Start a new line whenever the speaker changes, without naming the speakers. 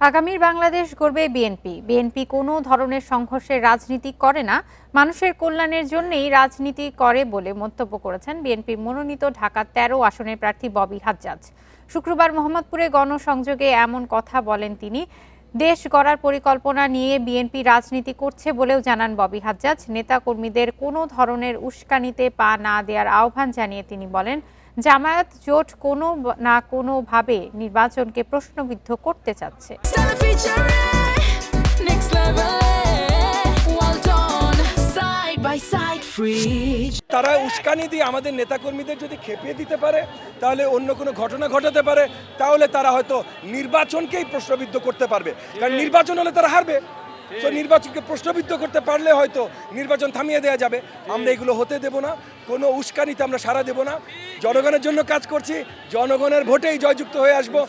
আগামীর Bangladesh গড়বে BNP. BNP কোনো ধরনের সংঘর্ষের রাজনীতি করে না, মানুষের কল্যাণের জন্যই রাজনীতি করে বলে মন্তব্য করেছেন বিএনপির মনোনীত ঢাকা ১৩ আসনের প্রার্থী ববি হাজ্জাজ। শুক্রবার মোহাম্মদপুরে গণসংযোগে এমন কথা বলেন তিনি। দেশ গড়ার পরিকল্পনা নিয়ে বিএনপি রাজনীতি করছে বলেও জানান ববি হাজ্জাজ। নেতাকর্মীদের কোনো ধরনের উস্কানিতে পা না দেওয়ার আহ্বান জানিয়ে তিনি বলেন, জামায়াত জোট কোনো না কোনোভাবে নির্বাচনকে প্রশ্নবিদ্ধ করতে চাচ্ছে।
তারা উস্কানি দিয়ে আমাদের নেতাকর্মীদের যদি খেপিয়ে দিতে পারে, তাহলে অন্য কোনো ঘটনা ঘটাতে পারে, তাহলে তারা হয়তো নির্বাচনকেই প্রশ্নবিদ্ধ করতে পারবে। কারণ নির্বাচন হলে তারা হারবে। তো নির্বাচনকে প্রশ্নবিদ্ধ করতে পারলে হয়তো নির্বাচন থামিয়ে দেওয়া যাবে। আমরা এগুলো হতে দেব না, কোনো উস্কানিতে আমরা সাড়া দেব না। জনগণের জন্য কাজ করছি, জনগণের ভোটেই জয়যুক্ত হয়ে আসবো।